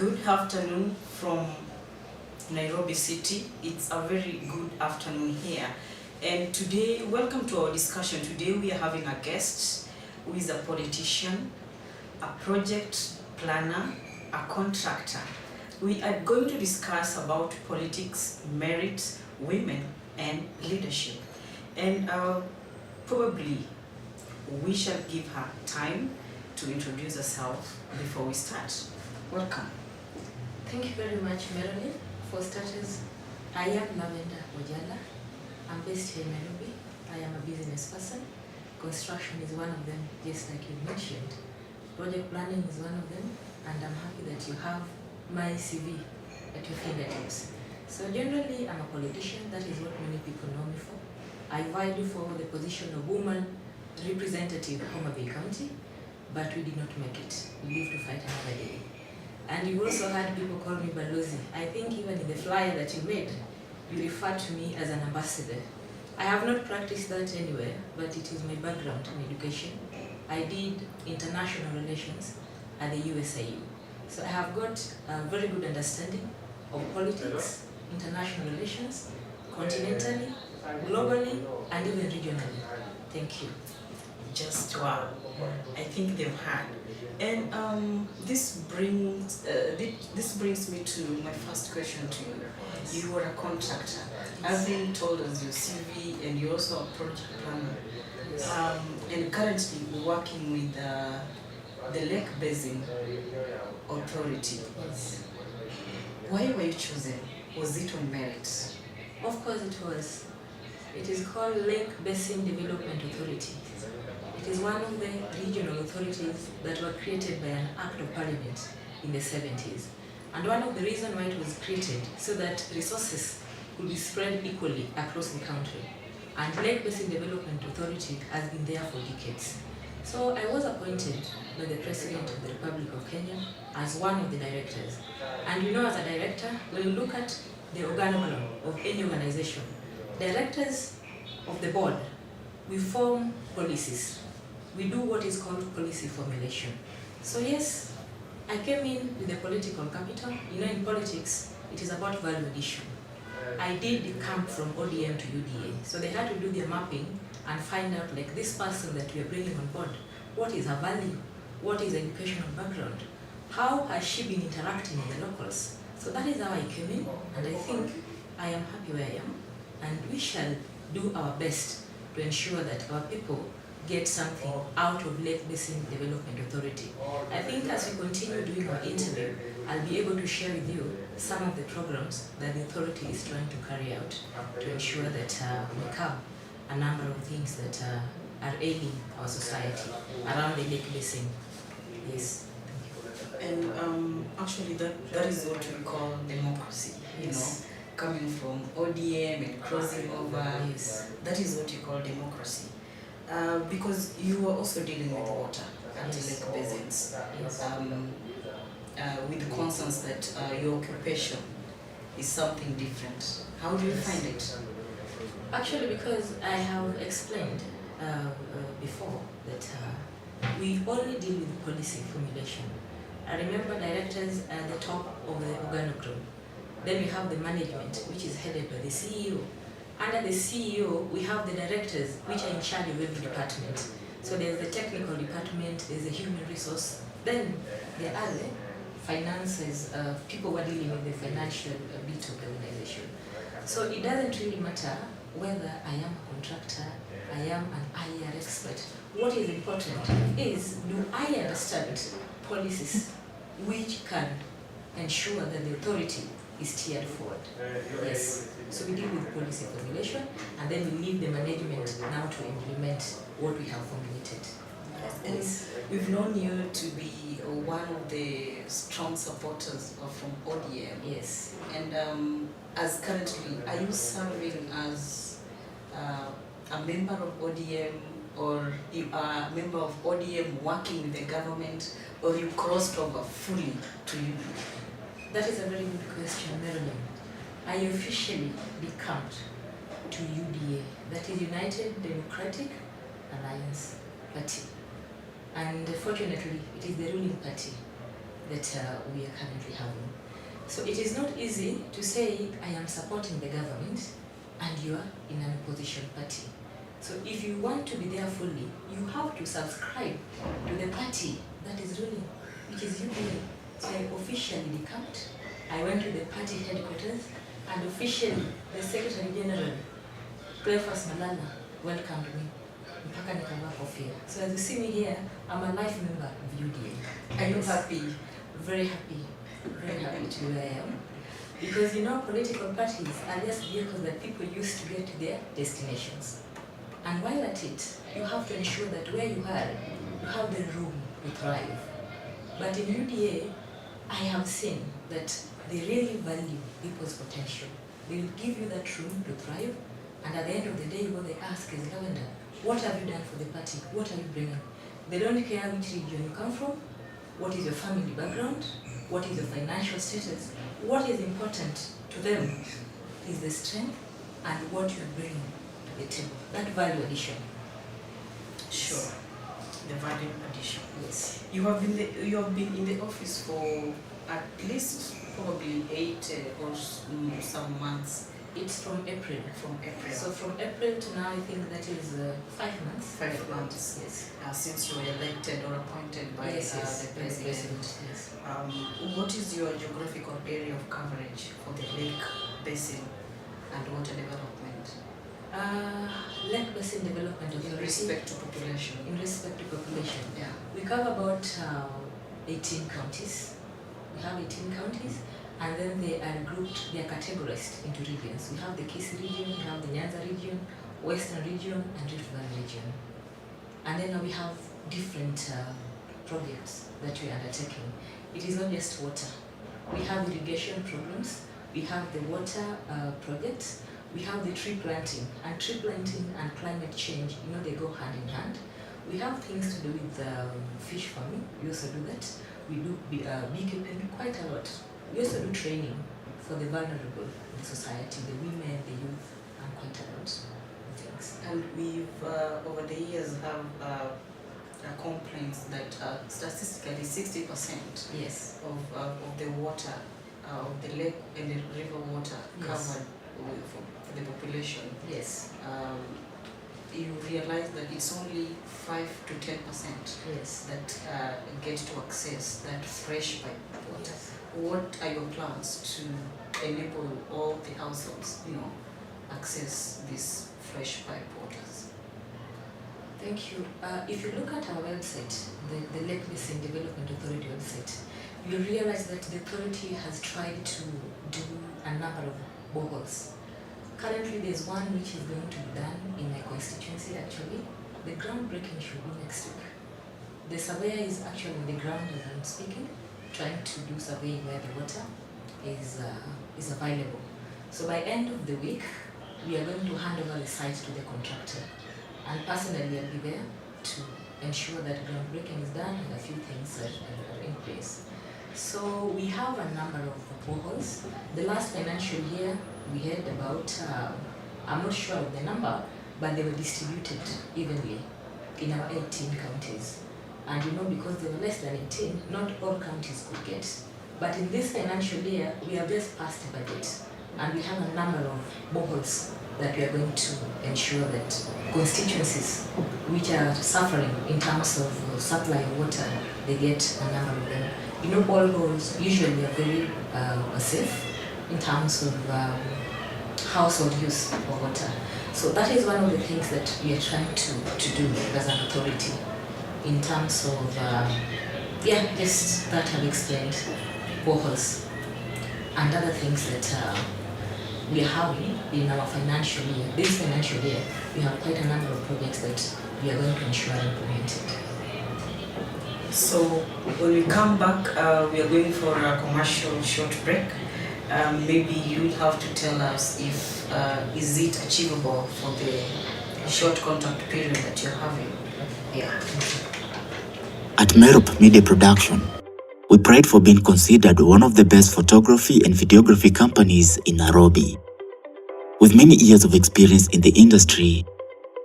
Good afternoon from Nairobi City. It's a very good afternoon here. And today, welcome to our discussion. Today we are having a guest who is a politician, a project planner, a contractor. We are going to discuss about politics, merit, women, and leadership. And probably we shall give her time to introduce herself before we start. Welcome. Thank you very much, Marilyn. For starters, I am Lavender Ojala. I'm based here in Nairobi. I am a business person. Construction is one of them, just like you mentioned. Project planning is one of them, and I'm happy that you have my CV at your fingertips. So generally, I'm a politician. That is what many people know me for. I vied for the position of woman representative of Homa Bay County, but we did not make it. We live to fight another day. And you also had people call me Balozi. I think even in the flyer that you made, you referred to me as an ambassador. I have not practiced that anywhere, but it is my background in education. I did international relations at the USIU. So I have got a very good understanding of politics, international relations, continentally, globally, and even regionally. Thank you. Just wow. I think they've had. And this brings me to my first question to you. You were a contractor. I've been told as your CV, and you're also a project planner. And currently we're working with the Lake Basin Authority. Yes. Why were you chosen? Was it on merit? Of course it was. It is called Lake Basin Development Authority. It is one of the regional authorities that were created by an act of parliament in the 70s. And one of the reasons why it was created, so that resources could be spread equally across the country. And Lake Basin Development Authority has been there for decades. So I was appointed by the President of the Republic of Kenya as one of the directors. And you know, as a director, when you look at the organogram of any organization, directors of the board, we form policies. We do what is called policy formulation. So yes, I came in with the political capital. You know, in politics, it is about value addition. I did come from ODM to UDA. So they had to do their mapping and find out, like, this person that we are bringing on board, what is her value? What is her educational background? How has she been interacting with the locals? So that is how I came in, and I think I am happy where I am. And we shall do our best to ensure that our people get something out of Lake Basin Development Authority. I think as we continue doing our interview, I'll be able to share with you some of the programs that the authority is trying to carry out to ensure that we curb a number of things that are ailing our society around the Lake Basin. Yes. And actually that is what we call democracy, you know, coming from ODM and crossing over. Yes. That is what you call democracy. Because you are also dealing with water at Lake Basins, with the concerns that your occupation is something different. How do you find it? Actually, because I have explained before that we only deal with policy formulation. I remember directors at the top of the organogram. Then we have the management, which is headed by the CEO. Under the CEO, we have the directors, which are in charge of every department. So there's the technical department, there's the human resource, then there are the finances, people who are dealing with the financial bit of the organization. So it doesn't really matter whether I am a contractor, I am an IR expert. What is important is, do I understand policies which can ensure that the authority is steered forward? Yes. So we deal with policy formulation, and then we leave the management now to implement what we have formulated. And we've known you to be one of the strong supporters from ODM. Yes. And as currently, are you serving as a member of ODM, or you are a member of ODM working with the government, or you crossed over fully to UDA? That is a very good question, Marilyn. I officially decamped to UDA, that is United Democratic Alliance Party. And fortunately, it is the ruling party. that we are currently having. So it is not easy to say I am supporting the government and you are in an opposition party. So if you want to be there fully, you have to subscribe to the party that is ruling, which is UDA. So I officially decamped. I went to the party headquarters, and officially the Secretary General, Cleophas Malala, welcomed me. Mpaka nikavaa kofia. So as you see me here, I'm a life member of UDA. Are you happy? Very happy. Very happy to be where I am. Because you know, political parties are just vehicles that people use to get to their destinations. And while at it, you have to ensure that where you are, you have the room to thrive. But in UDA, I have seen that they really value people's potential. They will give you that room to thrive, and at the end of the day, what they ask is, Lavender, what have you done for the party? What are you bringing? They don't care which region you come from, what is your family background, what is your financial status. What is important to them is the strength and what you are bringing to the table. That value addition. Sure. The value addition. Yes. You have been in the office for at least probably 8 or some months. It's from April. From April. So from April to now, I think that is 5 months. 5 months. Yes. Since you were elected or appointed by the president. Yes. What is your geographical area of coverage for the Lake Basin and water development? Lake Basin Development Authority. In respect to population. In respect to population. Yeah. We cover about 18 counties. We have 18 counties, and then they are grouped, they are categorized into regions. We have the Kisii region, we have the Nyanza region, Western region, and Rift Valley region. And then we have different projects that we are undertaking. It is not just water. We have irrigation programs, we have the water projects, we have the tree planting. And tree planting and climate change, you know, they go hand in hand. We have things to do with fish farming, we also do that. We do beekeeping quite a lot. We also do training for the vulnerable in the society, the women, the youth, and quite a lot of things. And we've, over the years, have complaints that statistically 60% yes. of the water, of the lake and the river water yes. covered for the population. Yes. You realize that it's only 5 to 10% yes. that get to access that fresh pipe water. Yes. What are your plans to enable all the households, you know, access these fresh pipe waters? Thank you. If you look at our website, the Lake Basin Development Authority website, you realize that the authority has tried to do a number of boreholes. Currently, there's one which is going to be done in my constituency actually. The groundbreaking should be next week. The surveyor is actually on the ground as I'm speaking, trying to do surveying where the water is available. So by end of the week, we are going to hand over the site to the contractor. And personally, I'll be there to ensure that groundbreaking is done and a few things are in place. So we have a number of boreholes. The last financial year, we had about, I'm not sure of the number, but they were distributed evenly in our 18 counties. And you know, because they were less than 18, not all counties could get. But in this financial year, we have just passed the budget, and we have a number of boreholes that we are going to ensure that constituencies which are suffering in terms of supply of water, they get a number of them. You know, boreholes usually are very safe in terms of household use of water. So that is one of the things that we are trying to do as an authority in terms of, just that I've explained, boreholes and other things that we are having in our financial year. This financial year, we have quite a number of projects that we are going to ensure are implemented. So when we come back, we are going for a commercial short break. Maybe you'll have to tell us if is it achievable for the short contact period that you're having. Yeah. At Merop Media Production, we pride for being considered one of the best photography and videography companies in Nairobi. With many years of experience in the industry,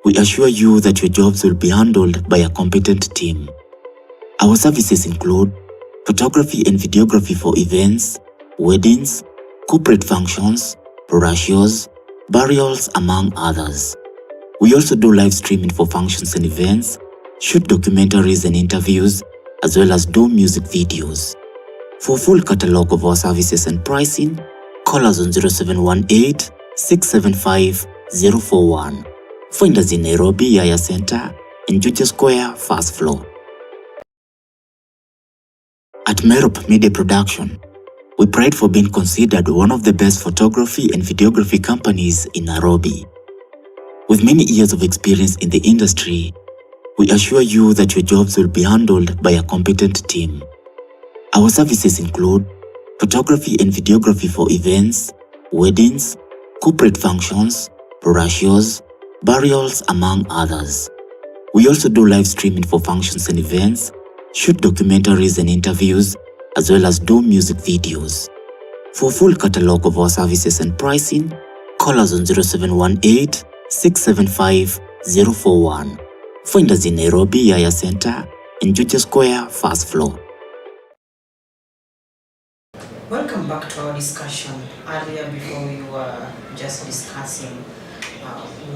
we assure you that your jobs will be handled by a competent team. Our services include photography and videography for events, weddings, corporate functions, ratios, burials, among others. We also do live streaming for functions and events, shoot documentaries and interviews, as well as do music videos. For full catalog of our services and pricing, call us on 0718 675 041. Find us in Nairobi, Yaya Center, and Juja Square, first floor. At Merop Media Production, we pride for being considered one of the best photography and videography companies in Nairobi. With many years of experience in the industry, we assure you that your jobs will be handled by a competent team. Our services include photography and videography for events, weddings, corporate functions, ratios, burials, among others. We also do live streaming for functions and events, shoot documentaries and interviews, as well as do music videos. For full catalog of our services and pricing, call us on 0718 675 041. Find us in Nairobi, Yaya Center, and Juja Square, first floor. Welcome back to our discussion. Earlier, before we were just discussing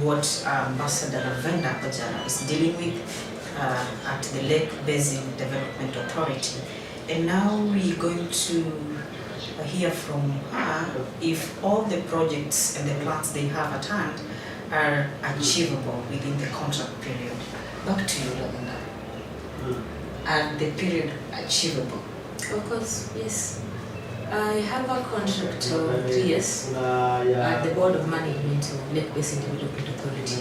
what Ambassador Lavender Ojala is dealing with at the Lake Basin Development Authority. And now we're going to hear from her if all the projects and the plans they have at hand are achievable within the contract period. Back to you, Lavender. Are the period achievable? Of course, yes. I have a contract of 3 years at the Board of Management of Lake Basin Development Authority.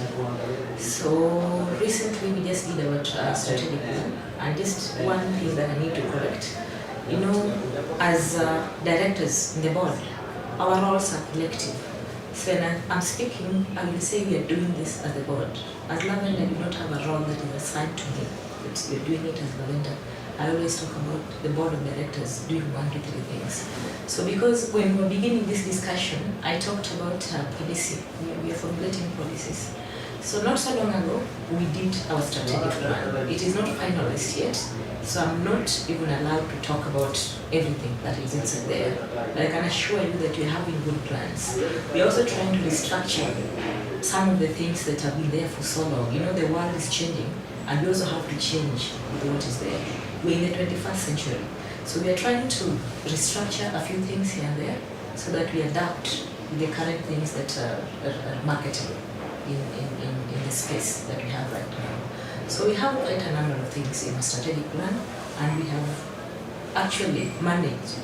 So recently we just did our strategic plan, and just one thing that I need to correct. You know, as directors in the board, our roles are collective. So when I'm speaking, I will say we are doing this as the board. As Lavender, I do not have a role that is assigned to me, but we are doing it as Lavender. I always talk about the board of directors doing 1 to 3 things. So because when we were beginning this discussion, I talked about policy. We are formulating policies. So not so long ago, we did our strategic plan. It is not finalized yet, so I'm not even allowed to talk about everything that is inside there. But I can assure you that we're having good plans. We're also trying to restructure some of the things that have been there for so long. You know, the world is changing, and we also have to change with what is there. We're in the 21st century, so we are trying to restructure a few things here and there so that we adapt with the current things that are marketable in the space that we have right now. So we have quite a number of things in our strategic plan, and we have actually managed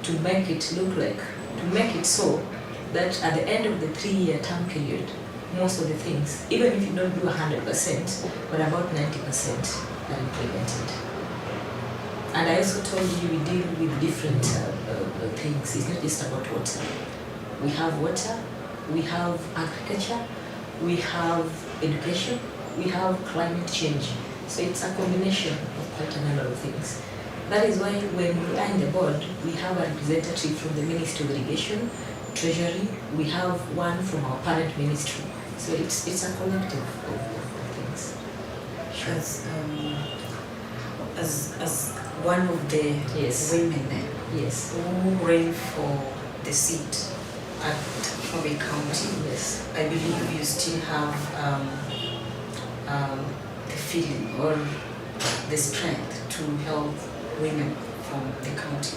to make it look like, to make it so that at the end of the 3-year term period, most of the things, even if you don't do 100%, but about 90% are implemented. And I also told you we deal with different things. It's not just about water. We have water, we have agriculture, we have education, we have climate change. So it's a combination of quite a number of things. That is why when we are in the board, we have a representative from the Ministry of Irrigation, Treasury, we have one from our parent ministry. So it's a collective of things. Sure. As one of the women who ran for the seat at Kobe County, I believe you still have the feeling or the strength to help women from the county.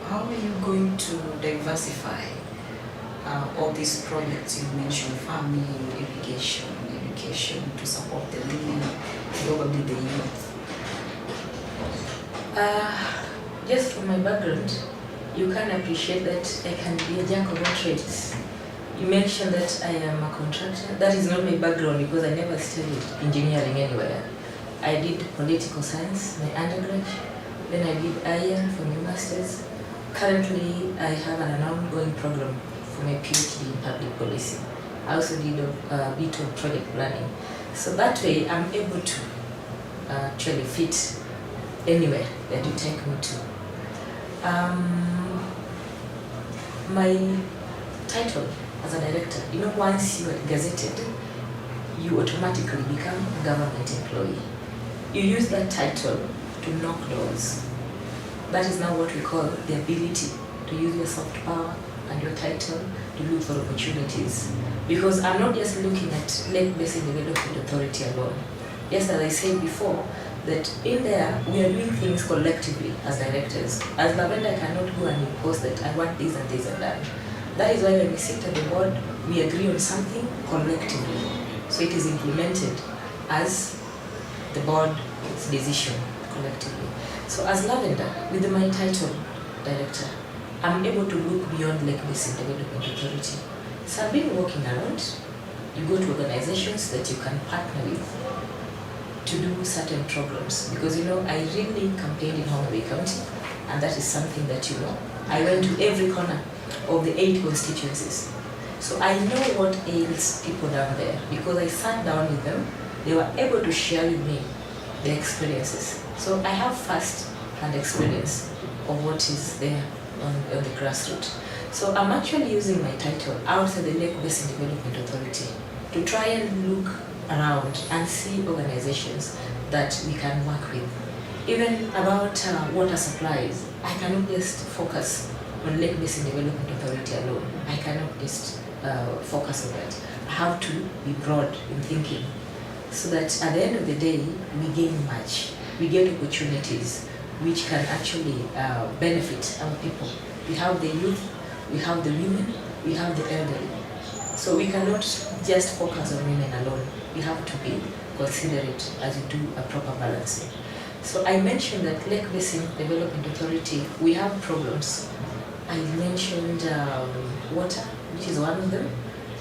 How are you going to diversify all these projects you mentioned, farming, irrigation, education, to support the women, probably the youth? Just from my background, you can appreciate that I can be a jack of all trades. You mentioned that I am a contractor. That is not my background because I never studied engineering anywhere. I did political science, my undergrad, then I did IR for my master's. Currently, I have an ongoing program for my PhD in public policy. I also did a bit of project planning. So that way, I'm able to actually fit anywhere that you take me to. My title as a director, you know, once you are gazetted, you automatically become a government employee. You use that title to knock doors. That is now what we call the ability to use your soft power and your title to look for opportunities. Because I'm not just looking at Lake Basin Development Authority alone. Yes, as I said before, that in there we are doing things collectively as directors. As Lavender cannot go and impose that I want this and this and that. That is why when we sit at the board, we agree on something collectively. So it is implemented as the board's decision collectively. So as Lavender, with my title director, I'm able to look beyond Lake Basin Development Authority. So I've been walking around. You go to organizations that you can partner with to do certain programs. Because I really campaigned in Homa Bay County, and that is something that I went to every corner of the 8 constituencies. So I know what ails people down there because I sat down with them. They were able to share with me their experiences. So I have first-hand experience of what is there on the grassroots. So I'm actually using my title outside the Lake Basin Development Authority to try and look around and see organizations that we can work with. Even about water supplies, I cannot just focus on Lake Basin Development Authority alone. I cannot just focus on that. I have to be broad in thinking so that at the end of the day, we gain much. We get opportunities which can actually benefit our people. We have the youth, we have the women, we have the elderly. So we cannot just focus on women alone. We have to be considerate as we do a proper balancing. So I mentioned that Lake Basin Development Authority, we have problems. I mentioned water, which is one of them.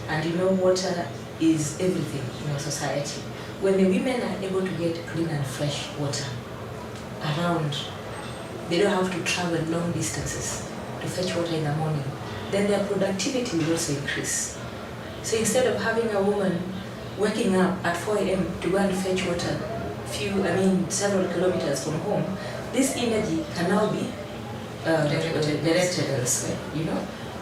And water is everything in our society. When the women are able to get clean and fresh water around, they don't have to travel long distances to fetch water in the morning, then their productivity will also increase. So instead of having a woman waking up at 4 a.m. to go and fetch water several kilometers from home, this energy can now be directed elsewhere.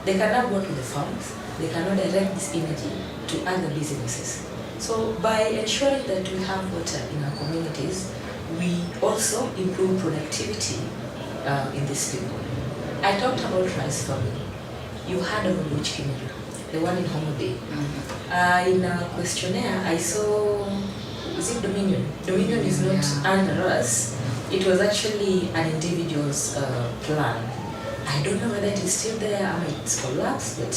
They cannot go to the farms, they cannot direct this energy to other businesses. So by ensuring that we have water in our communities, we also improve productivity in these people. I talked about rice farming. You heard of which Kimera, the one in Homa Bay. In a questionnaire, I saw, is it Dominion? Dominion is not under us. It was actually an individual's plan. I don't know whether it is still there or it's collapsed, but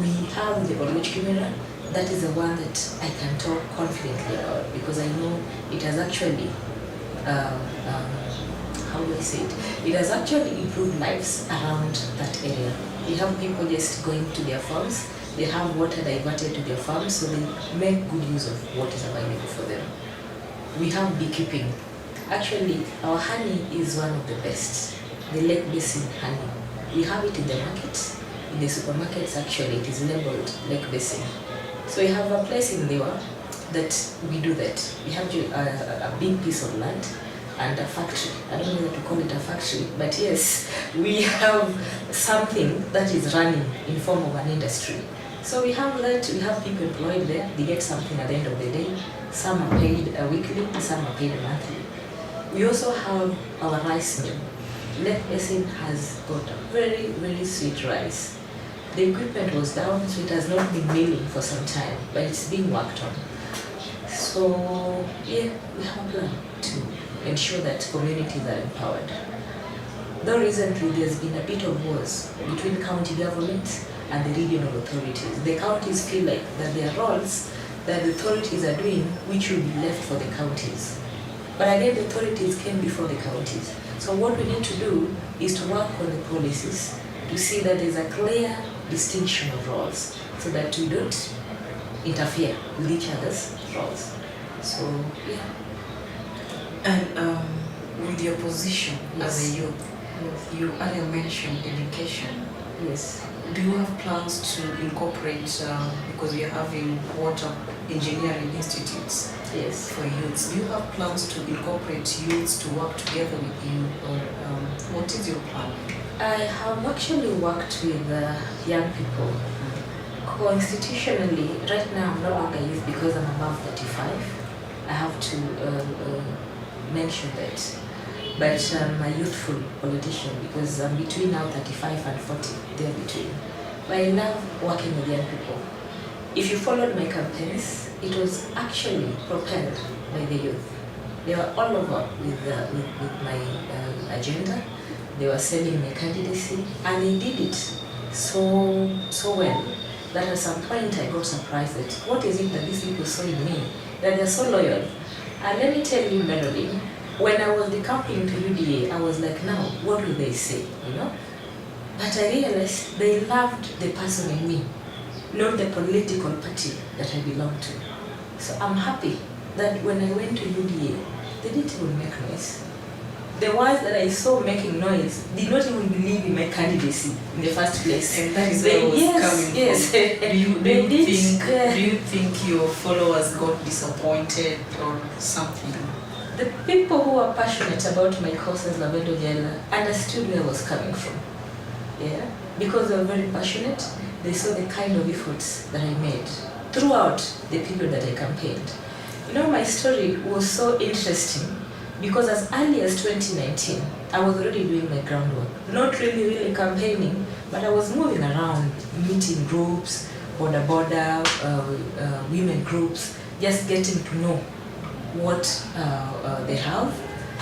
we have the Oluch Kimera. That is the one that I can talk confidently about because I know it has actually, how do I say it? It has actually improved lives around that area. We have people just going to their farms, they have water diverted to their farms, so they make good use of what is available for them. We have beekeeping. Actually, our honey is one of the best, the Lake Basin honey. We have it in the markets. In the supermarkets, actually, it is labeled Lake Basin. So we have a place in Lewa that we do that. We have a big piece of land and a factory. I don't know whether to call it a factory, but yes, we have something that is running in form of an industry. So we have that, we have people employed there, they get something at the end of the day. Some are paid weekly, some are paid monthly. We also have our rice mill. Lake Basin has got a very, very sweet rice. The equipment was down, so it has not been milling for some time, but it's being worked on. So, yeah, we have a plan to ensure that communities are empowered. Though recently there's been a bit of wars between county governments and the regional authorities. The counties feel like that there are roles that the authorities are doing which will be left for the counties. But again, the authorities came before the counties. So what we need to do is to work on the policies to see that there's a clear distinction of roles so that we don't interfere with each other's roles. So, yeah. And with your position as a youth, you earlier mentioned education. Yes. Do you have plans to incorporate, because we are having water engineering institutes for youths, do you have plans to incorporate youths to work together with you, or what is your plan? I have actually worked with young people. Constitutionally, right now I'm no longer youth because I'm above 35. I have to mention that. but I'm a youthful politician because I'm between now 35 and 40, there between. But I love working with young people. If you followed my campaigns, it was actually propelled by the youth. They were all over with my agenda. They were selling my candidacy, and they did it so well that at some point I got surprised that what is it that these people saw in me, that they're so loyal. And let me tell you, Madeline, when I was decamping to UDA, I was like, now, what will they say, you know? But I realized they loved the person in me, not the political party that I belong to. So I'm happy that when I went to UDA, they didn't even make noise. The ones that I saw making noise did not even believe in my candidacy in the first place. And that is where I was coming yes. from. Do you think your followers got disappointed or something? The people who were passionate about my cause as Lavender Ojala understood where I was coming from. Yeah, because they were very passionate. They saw the kind of efforts that I made throughout the period that I campaigned. You know, my story was so interesting because as early as 2019, I was already doing my groundwork. Not really campaigning, but I was moving around, meeting groups, border, women groups, just getting to know what they have,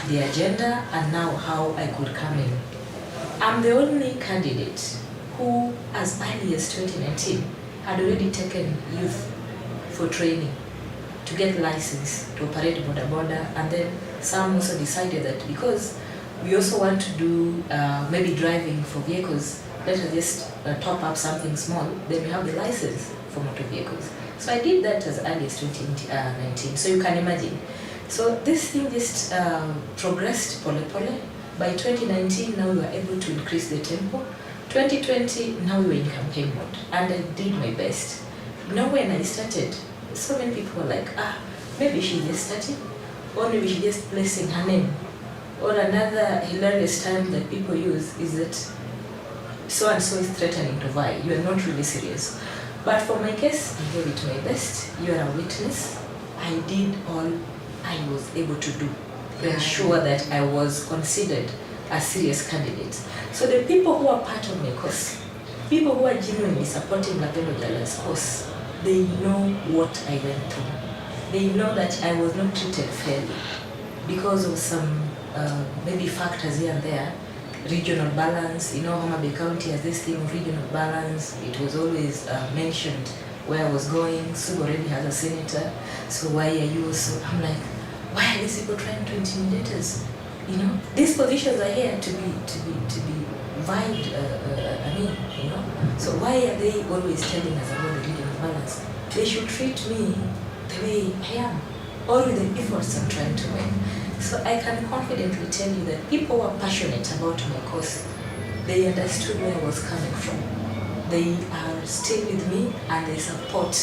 the agenda, and now how I could come in. I'm the only candidate who, as early as 2019, had already taken youth for training to get license to operate border, and then some also decided that because we also want to do maybe driving for vehicles, let us just top up something small, then we have the license for motor vehicles. So I did that as early as 2019, so you can imagine. So this thing just progressed pole. By 2019, now we were able to increase the tempo. 2020, now we were in campaign mode, and I did my best. Now when I started, so many people were like, maybe she just started, or maybe she just placing her name. Or another hilarious term that people use is that so-and-so is threatening to vie. You are not really serious. But for my case, I gave it my best. You are a witness. I did all I was able to do to ensure that I was considered a serious candidate. So the people who are part of my cause, people who are genuinely supporting Lavender Ojala's cause, they know what I went through. They know that I was not treated fairly because of some maybe factors here and there. Regional balance, you know, Homa Bay County has this thing of regional balance. It was always mentioned where I was going. Sue already has a senator, so why are you also? I'm like, why are these people trying to intimidate us? You know, these positions are here to be vied. You know, so why are they always telling us about the regional balance? They should treat me the way I am, or with the efforts I'm trying to make. So I can confidently tell you that people who are passionate about my cause, they understood where I was coming from. They are still with me and they support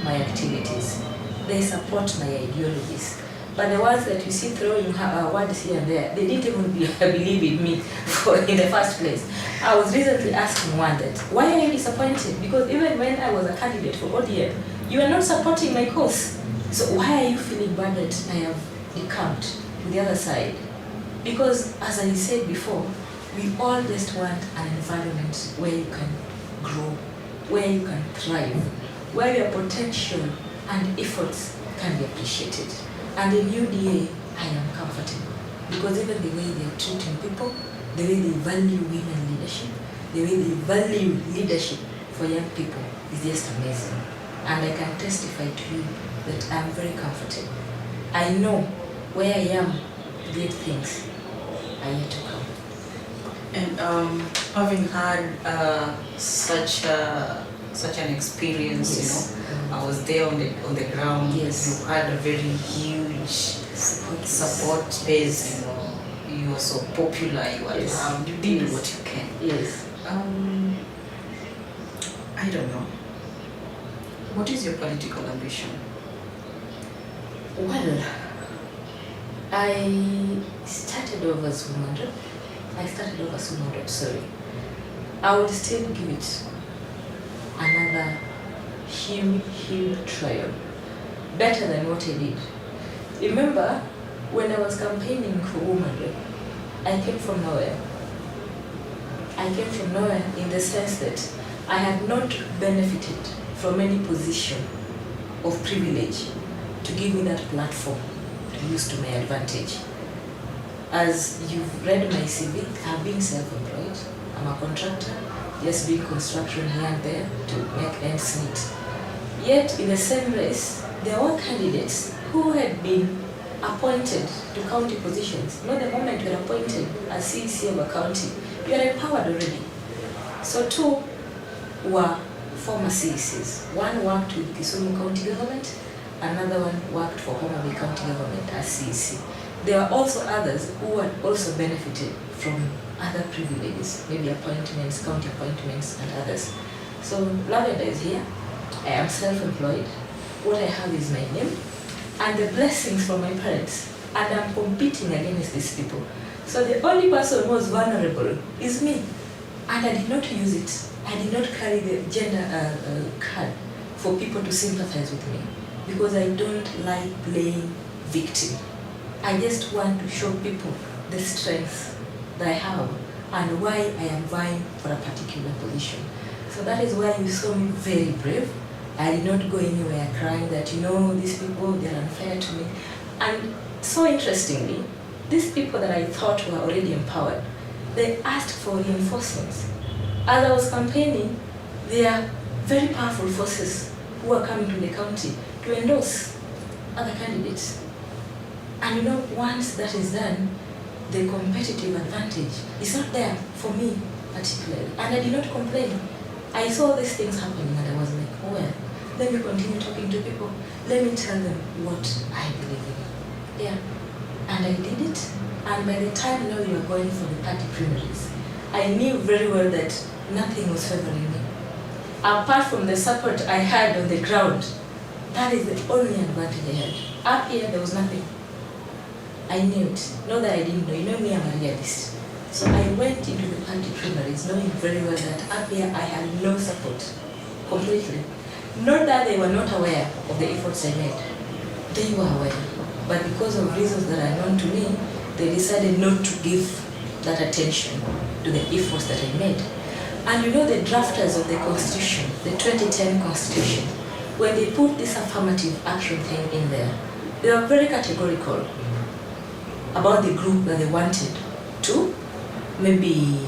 my activities. They support my ideologies. But the ones that you see throwing words here and there, they didn't even believe in me in the first place. I was recently asking one that, why are you disappointed? Because even when I was a candidate for ODM, you are not supporting my cause. So why are you feeling bad that I have decamped to the other side? Because as I said before, we all just want an environment where you can grow, where you can thrive, where your potential and efforts can be appreciated. And in UDA, I am comfortable because even the way they are treating people, the way they value women leadership, the way they value leadership for young people is just amazing. And I can testify to you that I'm very comfortable. I know where I am, great things are yet to come. And having had such an experience, Yes. you know, I was there on the ground. Yes. You had a very huge support base. You know, you were so popular. You were Yes. loud. You did Yes. what you can. Yes. I don't know. What is your political ambition? Well, I started off as woman rep. Sorry. I would still give it another huge trial. Better than what I did. Remember, when I was campaigning for woman rep, I came from nowhere. I came from nowhere in the sense that I had not benefited from any position of privilege to give me that platform to use to my advantage. As you've read my CV, I've been self-employed. I'm a contractor, just doing construction here and there to make ends meet. Yet, in the same race, there were candidates who had been appointed to county positions. You know, the moment you're appointed as CEC of a county, you are empowered already. So 2 were former CECs. One worked with Kisumu County Government, another one worked for Homa Bay County Government as CEC. There were also others who had also benefited from other privileges, maybe appointments, county appointments, and others. So Lavender is here. I am self-employed. What I have is my name and the blessings from my parents, and I'm competing against these people. So the only person who was vulnerable is me, and I did not use it. I did not carry the gender card for people to sympathize with me, because I don't like playing victim. I just want to show people the strength that I have and why I am vying for a particular position. So that is why you saw me very brave. I did not go anywhere crying that, you know, these people, they're unfair to me. And so interestingly, these people that I thought were already empowered, they asked for reinforcements. As I was campaigning, there are very powerful forces who are coming to the county to endorse other candidates. And you know, once that is done, the competitive advantage is not there for me particularly. And I did not complain. I saw these things happening and I was like, oh well, let me continue talking to people. Let me tell them what I believe in. Yeah. And I did it. And by the time now you are going for the party primaries, I knew very well that nothing was favoring me. Apart from the support I had on the ground, that is the only advantage I had. Up here, there was nothing. I knew it. Not that I didn't know. You know me, I'm a realist. So I went into the party primaries knowing very well that up here I had no support. Completely. Not that they were not aware of the efforts I made. They were aware. But because of reasons that are known to me, they decided not to give that attention to the efforts that I made. And you know, the drafters of the Constitution, the 2010 Constitution, when they put this affirmative action thing in there, they were very categorical about the group that they wanted to maybe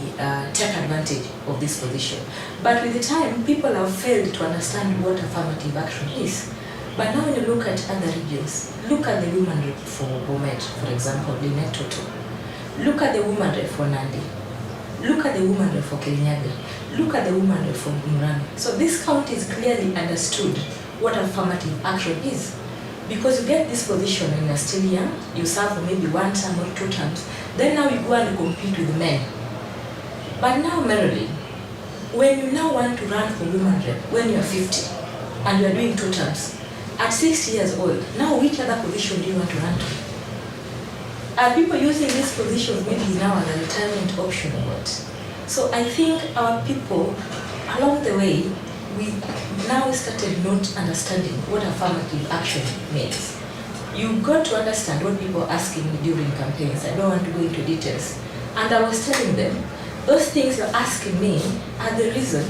take advantage of this position. But with the time, people have failed to understand what affirmative action is. But now when you look at other regions, look at the woman rep for Bomet, for example, Linet Toto. Look at the woman rep for Nandi. Look at the woman rep for Kirinyaga. Look at the woman rep for Murang'a. So these counties clearly understood what affirmative action is. Because you get this position when you're still young, you serve for maybe 1 term or 2 terms, then now you go and compete with men. But now, Marilyn, when you now want to run for woman rep, when you're 50 and you're doing 2 terms, at 60 years old, now which other position do you want to run to? Are people using these positions maybe now as a retirement option or what? So I think our people, along the way, we now started not understanding what affirmative action means. You got to understand what people are asking me during campaigns. I don't want to go into details. And I was telling them, those things you're asking me are the reason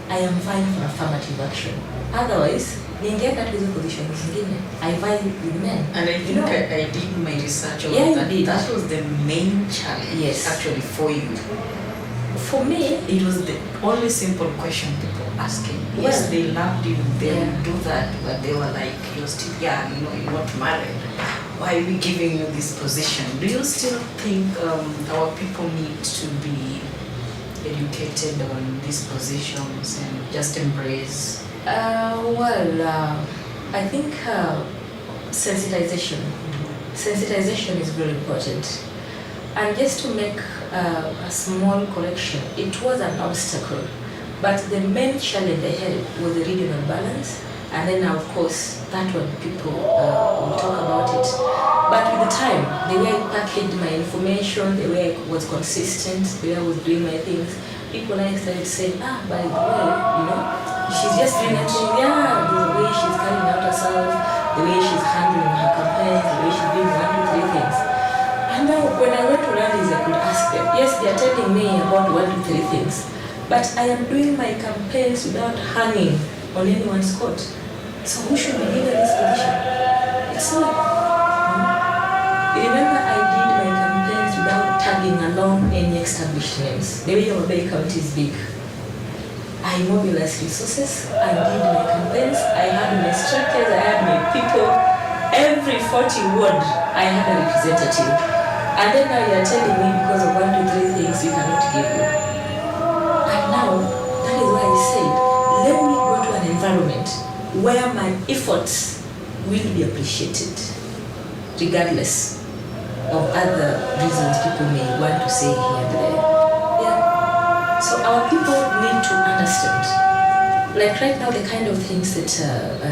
I am vying for affirmative action. Otherwise, ningeka to hizo position zingine, I vie with men. And I think I did my research on yeah, that. You did. That was the main challenge, yes, actually for you. For me, it was the only simple question people asking. Yes, they loved you, they would do that, but they were like, you're still young, you know, you're not married. Why are we giving you this position? Do you still think our people need to be educated on these positions and just embrace? I think sensitization. Sensitization is very important. And just to make a small correction, it was an obstacle. But the main challenge I had was the regional balance. And then, of course, that one people will talk about it. But with the time, the way I packaged my information, the way I was consistent, the way I was doing my things, people like started saying, by the way, you know, she's just doing that thing, the way she's carrying out herself, the way she's handling her campaigns, the way she's doing 1, 2, 3 things. And now when I went to rallies, I could ask them. Yes, they are telling me about 1, 2, 3 things, but I am doing my campaigns without hanging on anyone's coat. So who should be given this position? It's me. Remember, I did my campaigns without tagging along any established names. The way our Bay County is big. I mobilized resources, I did my campaigns, I had my structures, I had my people. Every 40 ward, I had a representative. And then now you are telling me because of 1, 2, 3 things we cannot give you. And now, that is why I said, let me go to an environment where my efforts will be appreciated, regardless of other reasons people may want to say here and there. Yeah. So our people need to understand, like right now, the kind of things that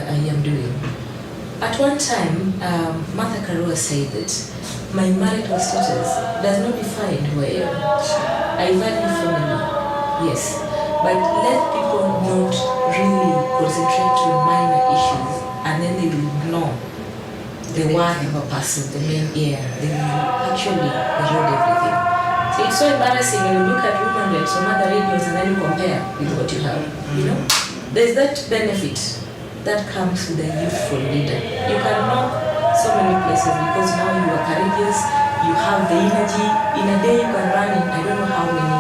I am doing. At one time, Martha Karua said that my marital status does not define who I am. I value family, yes, but let people not really concentrate on minor issues, and then they will ignore the worth of a person, the main ear. They will actually erode everything. So it's so embarrassing when you look at women with some other radios and then you compare with what you have. You know, there's that benefit that comes with a youthful leader. You can knock so many places because now you are courageous, you have the energy. In a day you can run in I don't know how many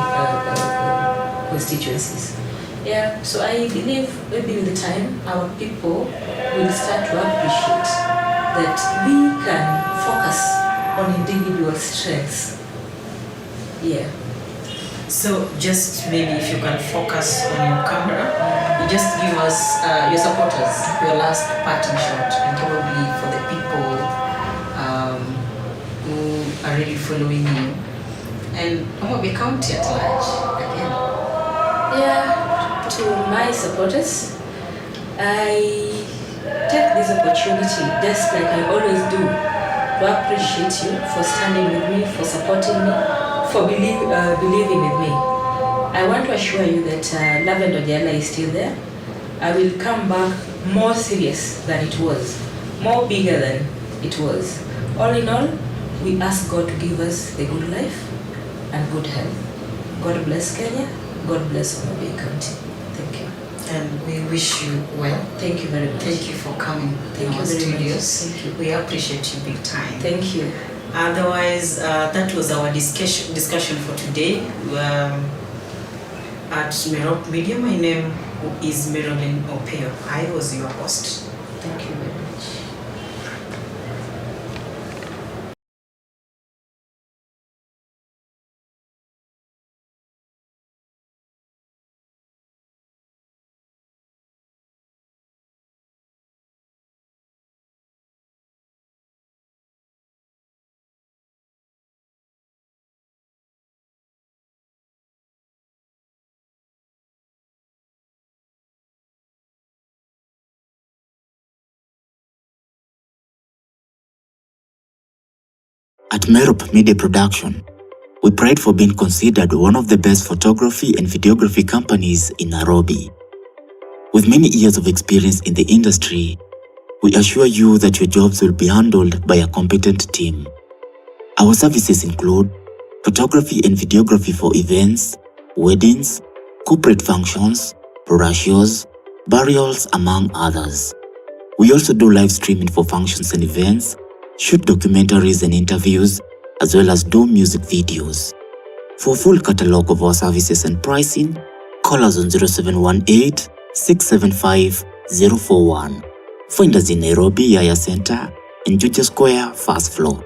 constituencies. Yeah, so I believe maybe with the time our people will start to appreciate that we can focus on individual strengths. Yeah. So just maybe if you can focus on your camera, you just give us your supporters your last parting shot, and probably for the people who are really following you, and Homabay County at large again. Yeah, to my supporters, I take this opportunity, just like I always do, to appreciate you for standing with me, for supporting me, for believing with me. I want to assure you that Lavender Ojala is still there. I will come back more serious than it was, more bigger than it was. All in all, we ask God to give us the good life and good health. God bless Kenya. God bless Ambassador County. Thank you. And we wish you well. Thank you very much. Thank you for coming to Thank our you very studios. much. Thank you. We appreciate you big time. Thank you. Otherwise, that was our discussion for today at Merop Media. My name is Marilyn Opeo. I was your host. Thank you very much. At Merop Media Production, we pride for being considered one of the best photography and videography companies in Nairobi. With many years of experience in the industry, we assure you that your jobs will be handled by a competent team. Our services include photography and videography for events, weddings, corporate functions, ratios, burials, among others. We also do live streaming for functions and events, shoot documentaries and interviews, as well as do music videos. For a full catalog of our services and pricing, call us on 0718 675 041. Find us in Nairobi, Yaya Center, and Juja Square, first floor.